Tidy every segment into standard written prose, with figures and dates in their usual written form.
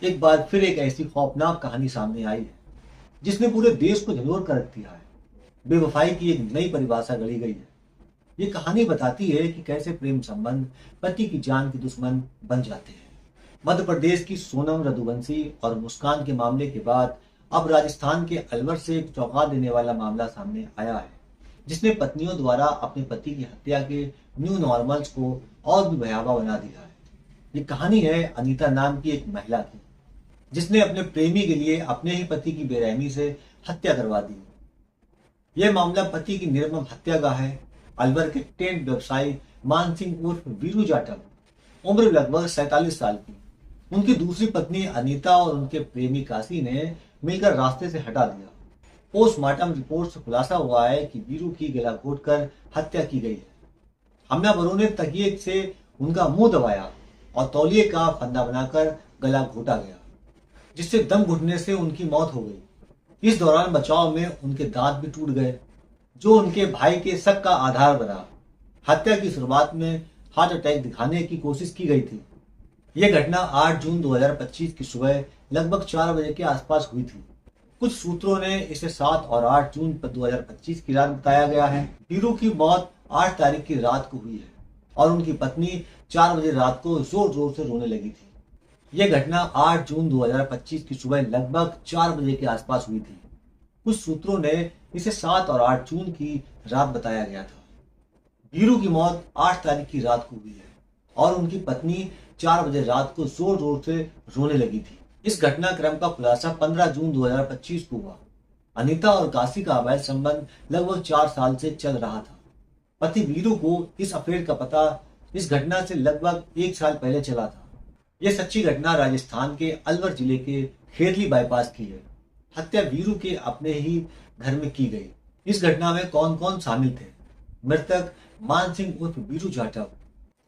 एक बार फिर एक ऐसी खौफनाक कहानी सामने आई है जिसने पूरे देश को झंझोर कर रख दिया है। बेवफाई की एक नई परिभाषा गढ़ी गई है। ये कहानी बताती है कि कैसे प्रेम संबंध पति की जान के दुश्मन बन जाते हैं। मध्य प्रदेश की सोनम रघुवंशी और मुस्कान के मामले के बाद अब राजस्थान के अलवर से एक चौंका देने वाला मामला सामने आया है, जिसने पत्नियों द्वारा अपने पति की हत्या के न्यू नॉर्मल्स को और भी भयावह बना दिया है। ये कहानी है अनीता नाम की एक महिला की, जिसने अपने प्रेमी के लिए अपने ही पति की बेरहमी से हत्या करवा दी। यह मामला पति की निर्मम हत्या का है। अलवर के टेंट व्यवसायी मान सिंह उर्फ वीरू जाटव, उम्र लगभग 47 साल की, उनकी दूसरी पत्नी अनीता और उनके प्रेमी काशी ने मिलकर रास्ते से हटा दिया। पोस्टमार्टम रिपोर्ट से खुलासा हुआ है कि वीरू की गला घोटकर हत्या की गई है। हमलावरों ने तकिए से उनका मुंह दबाया और तौलिए का फंदा बनाकर गला घोटा गया, जिससे दम घुटने से उनकी मौत हो गई। इस दौरान बचाव में उनके दांत भी टूट गए, जो उनके भाई के शक का आधार बना। हत्या की शुरुआत में हार्ट अटैक दिखाने की कोशिश की गई थी। यह घटना 8 जून 2025 की सुबह लगभग 4 बजे के आसपास हुई थी। कुछ सूत्रों ने इसे 7 और 8 जून 2025 की रात बताया गया है। वीरू की मौत 8 तारीख की रात को हुई है और उनकी पत्नी 4 बजे रात को जोर जोर से रोने लगी थी। यह घटना 8 जून 2025 की सुबह लगभग 4 बजे के आसपास हुई थी। कुछ सूत्रों ने इसे 7 और 8 जून की रात बताया गया था। वीरू की मौत 8 तारीख की रात को हुई है और उनकी पत्नी 4 बजे रात को जोर जोर से रोने लगी थी। इस घटनाक्रम का खुलासा 15 जून 2025 को हुआ। अनीता और काशी का अवैध संबंध लगभग 4 साल से चल रहा था। पति वीरू को इस अफेयर का पता इस घटना से लगभग 1 साल पहले चला था। यह सच्ची घटना राजस्थान के अलवर जिले के खेरली बाईपास की है। हत्या वीरू के अपने ही घर में की गई। इस घटना में कौन कौन शामिल थे? मृतक मान सिंह उर्फ वीरू जाटव,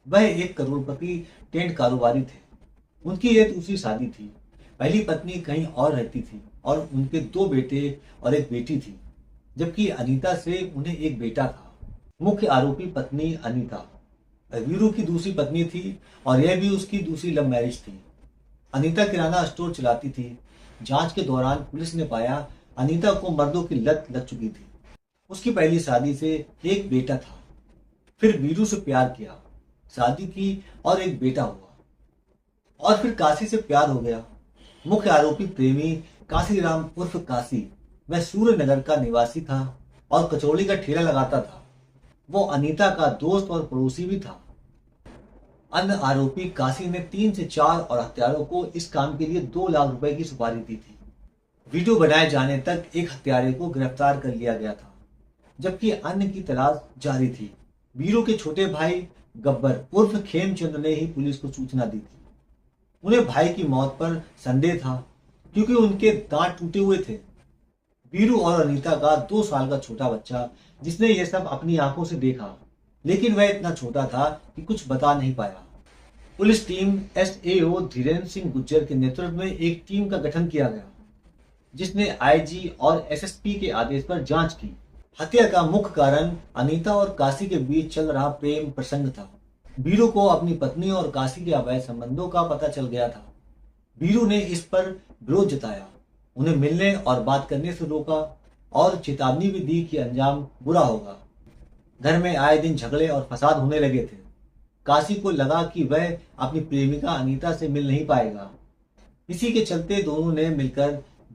वह एक करोड़पति टेंट कारोबारी थे। उनकी एक दूसरी शादी थी। पहली पत्नी कहीं और रहती थी और उनके 2 बेटे और एक बेटी थी, जबकि अनीता से उन्हें एक बेटा था। मुख्य आरोपी पत्नी अनीता वीरू की दूसरी पत्नी थी और यह भी उसकी दूसरी लव मैरिज थी। अनीता किराना स्टोर चलाती थी। जांच के दौरान पुलिस ने पाया अनीता को मर्दों की लत लग चुकी थी। उसकी पहली शादी से एक बेटा था, फिर वीरू से प्यार किया, शादी की और एक बेटा हुआ, और फिर काशी से प्यार हो गया। मुख्य आरोपी प्रेमी काशीराम उर्फ काशी, वह सूर्य नगर का निवासी था और कचौड़ी का ठेला लगाता था। वो अनीता का दोस्त और पड़ोसी भी था। अन्य आरोपी काशी ने 3 से 4 और हत्यारों को इस काम के लिए 2 लाख रुपए की सुपारी दी थी। वीडियो बनाए जाने तक एक हत्यारे को गिरफ्तार कर लिया गया था, जबकि अन्य की तलाश जारी थी। वीरू के छोटे भाई गब्बर उर्फ खेमचंद ने ही पुलिस को सूचना दी थी। उन्हें भाई की मौत पर संदेह था, क्योंकि उनके दांत टूटे हुए थे। वीरू और अनीता का 2 साल का छोटा बच्चा, जिसने यह सब अपनी आंखों से देखा, लेकिन वह इतना छोटा था कि कुछ बता नहीं पाया। पुलिस टीम एसएओ धीरेन्द्र सिंह गुज्जर के नेतृत्व में एक टीम का गठन किया गया, जिसने आईजी और एसएसपी के आदेश पर जांच की। हत्या का मुख्य कारण अनीता और काशी के बीच चल रहा प्रेम प्रसंग था। वीरू को अपनी पत्नी और काशी के अवैध संबंधों का पता चल गया था। वीरू ने इस पर विरोध जताया, उन्हें मिलने और बात करने से रोका और चेतावनी भी दी कि अंजाम बुरा होगा। घर में आए दिन झगड़े और फसाद होने लगे थे। काशी को लगा कि वह अपनी प्रेमिका अनीता से मिल नहीं पाएगा। इसी के चलते दोनों ने मिलकर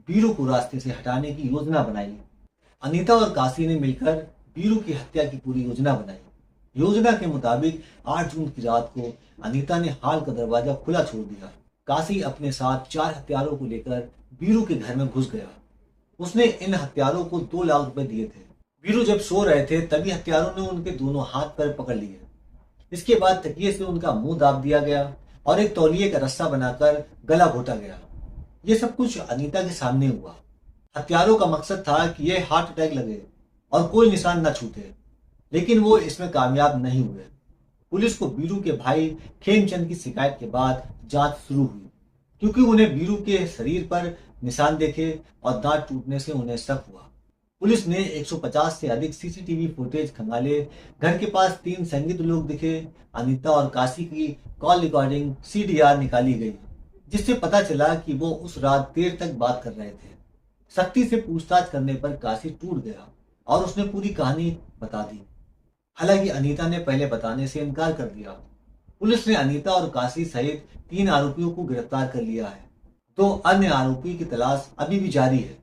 वीरू को रास्ते से हटाने की योजना बनाई। अनीता और काशी ने मिलकर वीरू की हत्या की पूरी योजना बनाई। योजना के मुताबिक 8 जून की रात को अनीता ने हाल का दरवाजा खुला छोड़ दिया। काशी अपने साथ 4 हत्यारों को लेकर वीरू के घर में घुस गया। उसने इन हत्यारों को 2 लाख रुपए दिए थे। वीरू जब सो रहे थे तभी हत्यारों ने उनके दोनों हाथ पैर पकड़ लिए। इसके बाद तकिए से उनका मुंह दाब दिया गया और एक तौलिए का रस्सा बनाकर गला घोटा गया। ये सब कुछ अनीता के सामने हुआ। हत्यारों का मकसद था कि यह हार्ट अटैक लगे और कोई निशान न छूटे, लेकिन वो इसमें कामयाब नहीं हुए। पुलिस को वीरू के भाई खेमचंद की शिकायत के बाद जांच शुरू हुई, क्योंकि उन्हें वीरू के शरीर पर निशान देखे और दांत टूटने से उन्हें शक हुआ। पुलिस ने 150 से अधिक सीसीटीवी फुटेज खंगाले। घर के पास 3 संदिग्ध लोग दिखे। अनीता और काशी की कॉल रिकॉर्डिंग सीडीआर निकाली गई, जिससे पता चला कि वो उस रात देर तक बात कर रहे थे। शक्ति से पूछताछ करने पर काशी टूट गया और उसने पूरी कहानी बता दी। हालांकि अनीता ने पहले बताने से इनकार कर दिया। पुलिस ने अनीता और काशी सहित 3 आरोपियों को गिरफ्तार कर लिया है। 2 अन्य आरोपी की तलाश अभी भी जारी है।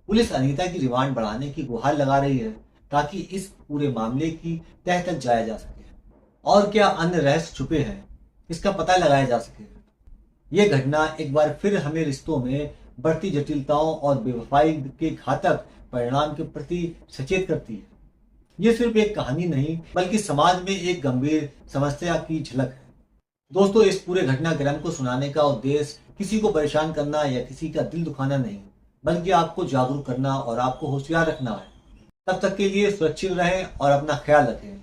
पुलिस अनीता की रिमांड बढ़ाने की गुहार लगा रही है ताकि इस पूरे मामले की तह तक जाया जा सके और क्या अन्य रहस्य छुपे हैं इसका पता लगाया जा सके। ये घटना एक बार फिर हमें रिश्तों में बढ़ती जटिलताओं और बेवफाई के घातक परिणाम के प्रति सचेत करती है। ये सिर्फ एक कहानी नहीं बल्कि समाज में एक गंभीर समस्या की झलक है। दोस्तों, इस पूरे घटनाक्रम को सुनाने का उद्देश्य किसी को परेशान करना या किसी का दिल दुखाना नहीं, बल्कि आपको जागरूक करना और आपको होशियार रखना है। तब तक के लिए सुरक्षित रहें और अपना ख्याल रखें।